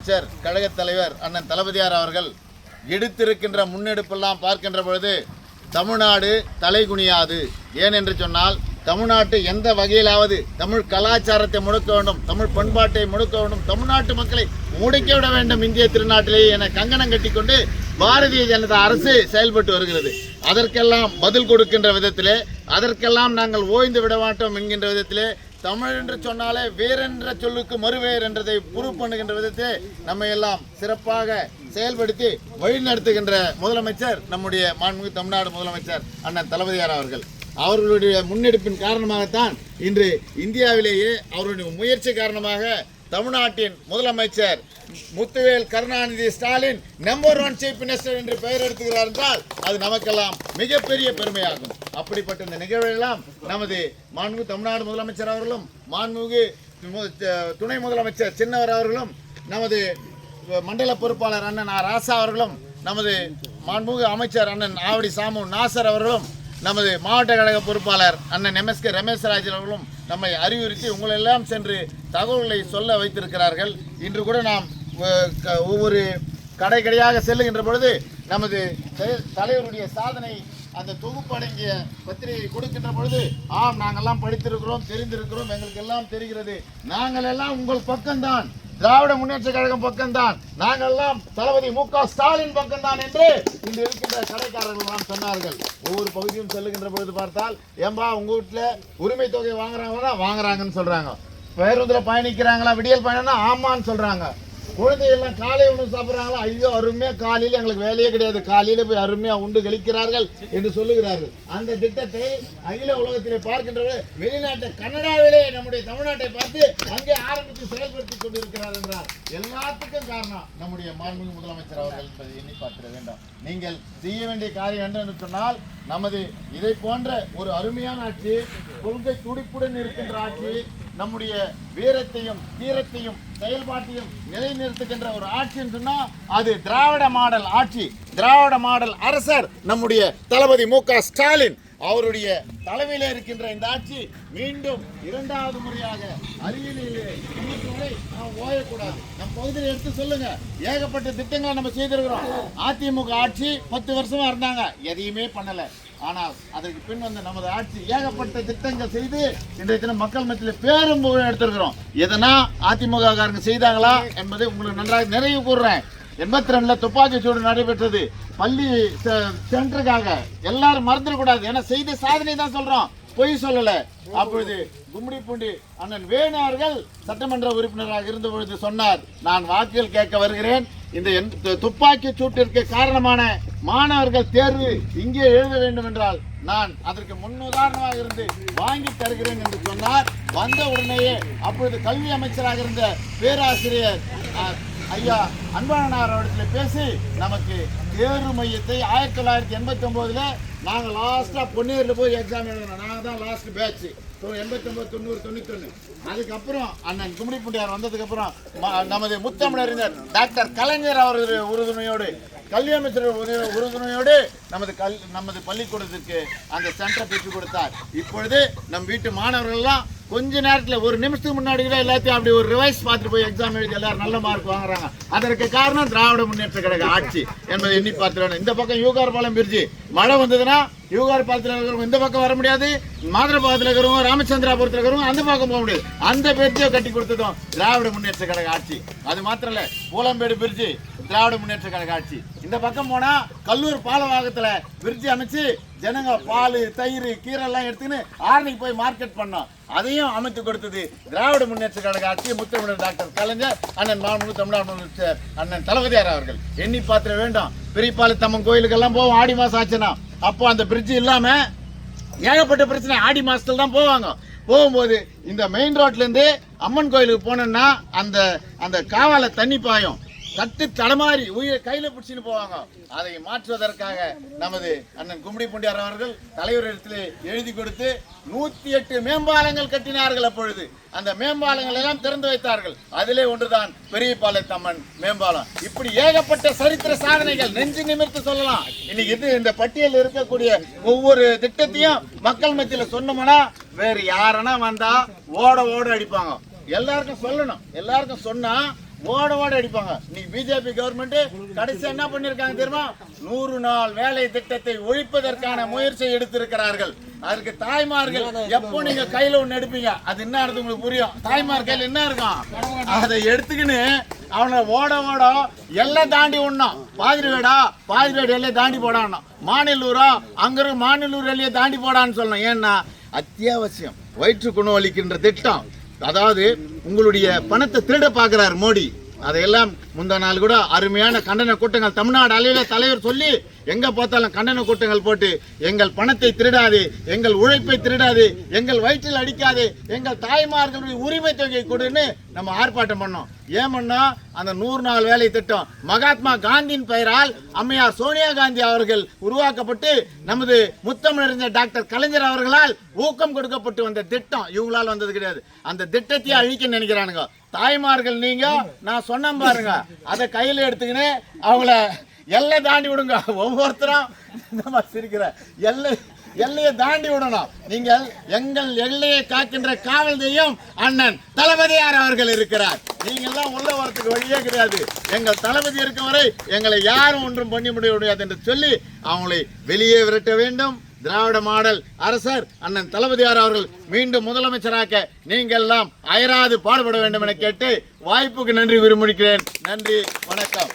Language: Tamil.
முதலமைச்சர் கழக தலைவர் அண்ணன் தளபதியார் அவர்கள் எடுத்திருக்கின்ற முன்னெடுப்பெல்லாம் பார்க்கின்ற பொழுது தமிழ்நாடு தலைகுனியாது. ஏனென்று சொன்னால் தமிழ்நாட்டு எந்த வகையிலாவது தமிழ் கலாச்சாரத்தை முடக்க வேண்டும், தமிழ் பண்பாட்டை முடக்க வேண்டும், தமிழ்நாட்டு மக்களை முடக்க விட வேண்டும் இந்திய திருநாட்டிலேயே என கங்கணம் கட்டிக்கொண்டு பாரதிய ஜனதா அரசு செயல்பட்டு வருகிறது. அதற்கெல்லாம் பதில் கொடுக்கின்ற விதத்திலே, அதற்கெல்லாம் நாங்கள் ஓய்ந்து விட மாட்டோம் என்கின்ற விதத்திலே, தமிழ் என்று சொன்னாலே வேறென்ற சொல்லுக்கு மறுவேர் என்றதை ப்ரூவ் பண்ணுகின்ற விதத்தை நம்ம எல்லாம் சிறப்பாக செயல்படுத்தி வழிநடத்துகின்ற முதலமைச்சர் நம்முடைய மாண்புமிகு தமிழ்நாடு முதலமைச்சர் அண்ணன் தளபதியார் அவர்கள். அவர்களுடைய முன்னெடுப்பின் காரணமாகத்தான் இன்று இந்தியாவிலேயே அவருடைய முயற்சி காரணமாக தமிழ்நாட்டின் முதலமைச்சர் Muthuvel Karunanidhi Stalin number 1 chief minister என்று பெயர் எடுத்துகிறார் என்றால் அது நமக்கெல்லாம் மிகப்பெரிய பெருமையாகும். அப்படிப்பட்ட இந்த நிகழ்வெல்லாம் நமது மாண்புமிகு தமிழ்நாடு முதலமைச்சர் அவர்களும், மாண்புமிகு துணை முதலமைச்சர் சின்னவர் அவர்களும், நமது மண்டல பொறுப்பாளர் அண்ணன் ராசா அவர்களும், நமது மாண்புமிகு அமைச்சர் அண்ணன் ஆவடி சாமு நாசர் அவர்களும், நமது மாவட்ட கழக பொறுப்பாளர் அண்ணன் MSK ரமேஷ்ராஜ் அவர்களும் நம்மை அறிவுறுத்தி உங்களெல்லாம் சென்று தகவல்களை சொல்ல வைத்திருக்கிறார்கள். இன்று கூட நாம் ஒவ்வொரு கடையாக செல்லுகின்ற பொழுது நமது தலைவருடைய சாதனை அந்த தொகுப்படங்கிய பத்திரிகை கொடுக்கின்ற பொழுது ஆம் நாங்கள்லாம் படித்திருக்கிறோம், தெரிந்திருக்கிறோம், எங்களுக்கு எல்லாம் தெரிகிறது, நாங்கள் எல்லாம் உங்கள் பக்கம்தான், திராவிட முன்னேற்ற கழகம் பக்கம்தான், நாங்கள்லாம் தளபதி MK ஸ்டாலின் பக்கம்தான் என்று இன்று இருக்கின்ற கடைக்காரர்கள் நாம் சொன்னார்கள். ஒவ்வொரு பகுதியும் செல்லுகின்ற பொழுது பார்த்தால் ஏம்பா உங்க வீட்டுல உரிமை தொகை வாங்குறாங்கன்னா வாங்குறாங்கன்னு சொல்றாங்க, பேருந்தில் பயணிக்கிறாங்களா விடியல் பயணம்னா ஆமான்னு சொல்றாங்க, குழந்தைகள்லாம் காலை உணவு சாப்பிட்றாங்களா ஐயோ அருமையா காலையில் எங்களுக்கு வேலையே கிடையாது, காலையில போய் அருமையா உண்டு கழிக்கிறார்கள் என்று சொல்லுகிறார்கள். அந்த திட்டத்தை அகில உலகத்திலே பார்க்கின்ற வெளிநாட்டு கனடாவிலே நம்முடைய தமிழ்நாட்டை பார்த்து அங்கே ஆரம்பித்து செயல்படுத்தி கொண்டிருக்கிறார் என்றார். எல்லாத்துக்கும் காரணம் நம்முடைய மாண்புமிகு முதலமைச்சர் அவர்கள் என்பதை எண்ணி பார்த்திட வேண்டும். நீங்கள் செய்ய வேண்டிய காரியம் என்று சொன்னால் நமது இதை போன்ற ஒரு அருமையான ஆட்சி, கொள்கை துடிப்புடன் இருக்கின்ற ஆட்சி, நம்முடைய வீரத்தையும் தீரத்தையும் செயல்பாட்டையும் நிலைநிறுத்துகின்ற ஒரு ஆட்சின்னு சொன்னா அது திராவிட மாடல் ஆட்சி, திராவிட மாடல் அரசர் நம்முடைய தளபதி MK ஸ்டாலின் அவருடைய தலைமையில் இருக்கின்ற இந்த ஆட்சி மீண்டும் 2வது முறையாக அருகிலே நாம் ஓயக்கூடாது. நம் பகுதியில் எடுத்து சொல்லுங்க, ஏகப்பட்ட திட்டங்களை நம்ம செய்திருக்கிறோம். அதிமுக ஆட்சி 10 வருஷமா இருந்தாங்க, எதையுமே பண்ணல. ஆனால் அதற்கு பின் வந்து நமது ஆட்சி ஏகப்பட்ட திட்டங்கள் செய்து இன்றைய தினம் மக்கள் மத்தியில் பேரும் புகழ் எடுத்திருக்கிறோம். எதனா அதிமுக காரங்க செய்தாங்களா என்பதை உங்களுக்கு நன்றாக நிறைவு கூறுறேன். 82ல் துப்பாக்கி சூடு நடைபெற்றது, பள்ளி சென்டருக்காக எல்லாரும் மறந்துடக்கூடாது, ஏன்னா செய்த சாதனை தான் சொல்றோம், பொய் சொல்லல. அப்பொழுது கும்மிடிப்பூண்டி அண்ணன் வேணு அவர்கள் சட்டமன்ற உறுப்பினராக இருந்த பொழுது சொன்னார், நான் வாக்குகள் கேட்க வருகிறேன், இந்த துப்பாக்கி சூட்டிற்கு காரணமான மாணவர்கள் தேர்வு இங்கே எழுத வேண்டும் என்றால் நான் அதற்கு முன்னுதாரணமாக இருந்து வாங்கி தருகிறேன் என்று சொன்னார். வந்த உடனேயே அப்பொழுது கல்வி அமைச்சராக இருந்த பேராசிரியர் ஐயா அன்பானார் அவர்களிடத்தில் பேசி நமக்கு தேர்வு மையத்தை 1989ல் நாங்கள் லாஸ்ட்டாக பொன்னேரில் போய் எக்ஸாம் எழுதணும், நாங்கள் தான் லாஸ்ட் பேட்ச் 89, 90, 91. அதுக்கப்புறம் அண்ணன் கும்மிடிப்பூண்டியார் வந்ததுக்கப்புறம் நமது முத்தமிழறிஞர் டாக்டர் கலைஞர் அவர்கள் உறுதுணையோடு, கல்வி அமைச்சர் உறுதுணையோடு நமது பள்ளிக்கூடத்திற்கு அந்த சென்டரை பெற்றுக் கொடுத்தார். இப்பொழுது நம் வீட்டு மாணவர்கள்லாம் கொஞ்ச நேரத்தில் ஒரு நிமிஷத்துக்கு முன்னாடி கூட எல்லாத்தையும் அப்படி ஒரு ரிவைஸ் பார்த்துட்டு போய் எக்ஸாம் எழுதி எல்லாரும் நல்ல மார்க் வாங்குறாங்க. அதற்கு காரணம் திராவிட முன்னேற்ற கழக ஆட்சி என்பதை எண்ணி பார்த்துருவாங்க. இந்த பக்கம் யூகார் பாலம் பிரிட்ஜி மழை வந்ததுன்னா யூகார் பாலத்தில் இருக்கிறவங்க இந்த பக்கம் வர முடியாது, மாதிரபாதத்தில் இருக்கிறவங்க ராமச்சந்திராபுரத்தில் இருக்கிறவங்க அந்த பக்கம் போக முடியாது. அந்த பிரிட்ஜை கட்டி கொடுத்ததும் திராவிட முன்னேற்ற கழக ஆட்சி. அது மாத்திரம் இல்லை, பூலம்பேடு பிரிட்ஜி திராவிட முன்னேற்ற கழக ஆட்சி. இந்த பக்கம் போனா கல்லூர் பாலவாகத்துல பிரிட்ஜி அமைச்சு ஜனங்க பால் தயிர் கீரை எல்லாம் எடுத்துன்னு ஆரணிக்கு போய் மார்க்கெட் பண்ணோம், அதையும் அமைத்து கொடுத்தது திராவிட முன்னேற்ற கழக ஆட்சி. முத்தமிழர் டாக்டர் கலைஞர் அண்ணன் மாண்புமிகு தமிழ்நாடு முதலமைச்சர் அண்ணன் தளபதியார் அவர்கள் எண்ணி பார்த்திட வேண்டும். பெரியபாளையத்தம்மன் கோயிலுக்கெல்லாம் போவோம் ஆடி மாசம் ஆச்சுன்னா, அப்போ அந்த பிரிட்ஜ் இல்லாம ஏகப்பட்ட பிரச்சனை, ஆடி மாசத்துல தான் போவாங்க. போகும்போது இந்த மெயின் ரோட்ல இருந்து அம்மன் கோயிலுக்கு போனோம்னா அந்த காவால தண்ணி பாயும், தட்டு தடமாறி உயிரை கையில பிடிச்சின்னு போவாங்க. அதை மாற்றுவதற்காக நமது அண்ணன் கும்மிடிப்பூண்டியார் அவர்கள் தலைவரிடத்தில் எழுதி கொடுத்து 108 மேம்பாலங்கள் கட்டினார்கள். அப்பொழுது அந்த மேம்பாலங்கள் எல்லாம் திறந்து வைத்தார்கள். அதிலே ஒன்றுதான் பெரியபாளையத்தம்மன் மேம்பாலம். இப்படி ஏகப்பட்ட சரித்திர சாதனைகள் நெஞ்சு நிமிர்த்து சொல்லலாம். இன்னைக்கு இந்த பட்டியலில் இருக்கக்கூடிய ஒவ்வொரு திட்டத்தையும் மக்கள் மத்தியில் சொன்னோம்னா வேறு யாரனா வந்தா ஓட அடிப்பாங்க. எல்லாருக்கும் சொல்லணும், எல்லாருக்கும் சொன்னா ஓட ஓட அடிப்பாங்க. இன்னைக்கு பிஜேபி கவர்மெண்ட் கடைசி என்ன பண்ணிருக்காங்க தெரியுமா? 100 நாள் வேலை திட்டத்தை ஒழிப்பதற்கான முயற்சியை எடுத்திருக்கிறார்கள். அதுக்கு தாய்மார்கள் எப்போ நீங்க கையில ஒண்ணு எடுப்பீங்க, அது என்ன அர்த்தம் உங்களுக்கு புரியும். தாய்மார் கையில என்ன இருக்கும், அதை எடுத்துக்கின்னு அவனை ஓட ஓட எல்லாம் தாண்டி விடணும். பாதிரிவேடு எல்லையை தாண்டி போடாணும். மாநிலூரா அங்க இருக்க மாநிலூர் எல்லையை தாண்டி போடான்னு சொல்லணும். ஏன்னா அத்தியாவசியம் வயிற்று குணவளிக்கின்ற திட்டம். அதாவது உங்களுடைய பணத்தை திருட பார்க்கிறார் மோடி. அதையெல்லாம் முந்தா நாள் கூட அருமையான கண்டன கூட்டங்கள் தமிழ்நாடு அளவில தலைவர் சொல்லி எங்க பார்த்தாலும் கண்டன கூட்டங்கள் போட்டு, எங்கள் பணத்தை திருடாது, எங்கள் உழைப்பை திருடாது, எங்கள் வயிற்றில் அடிக்காது, எங்கள் தாய்மார்களுடைய உரிமை தொகையை கொடுன்னு நம்ம ஆர்ப்பாட்டம் பண்ணோம். ஏன் பண்ணா, அந்த 100 நாள் வேலை திட்டம் மகாத்மா காந்தியின் பெயரால் அம்மையார் சோனியா காந்தி அவர்கள் உருவாக்கப்பட்டு நமது முத்தமிழறிஞர் டாக்டர் கலைஞர் அவர்களால் ஊக்கம் கொடுக்கப்பட்டு வந்த திட்டம். இவங்களால் வந்தது கிடையாது. அந்த திட்டத்தையே அழிக்க நினைக்கிறானுங்க. தாய்மார்கள் நீங்க நான் சொன்ன பாருங்க, அதை கையில் எடுத்துக்கின்னு அவங்கள எல்லை தாண்டி விடுங்க. ஒவ்வொருத்தரும் சிரிக்கிற எல்லையை தாண்டி விடணும். நீங்கள் எங்கள் எல்லையை காக்கின்ற காவல் தெய்வம் அண்ணன் தளபதியார் அவர்கள் இருக்கிறார். நீங்கள் தான் உள்ள வரத்துக்கு வழியே கிடையாது. எங்கள் தளபதி இருக்கும் வரை எங்களை யாரும் ஒன்றும் பண்ணி முடியாது என்று சொல்லி அவங்களை வெளியே விரட்ட வேண்டும். திராவிட மாடல் அரசர் அண்ணன் தளபதியார் அவர்கள் மீண்டும் முதலமைச்சராக்க நீங்கள் எல்லாம் அயராது பாடுபட வேண்டும் என கேட்டு வாய்ப்புக்கு நன்றி விரும்புகிறேன். நன்றி, வணக்கம்.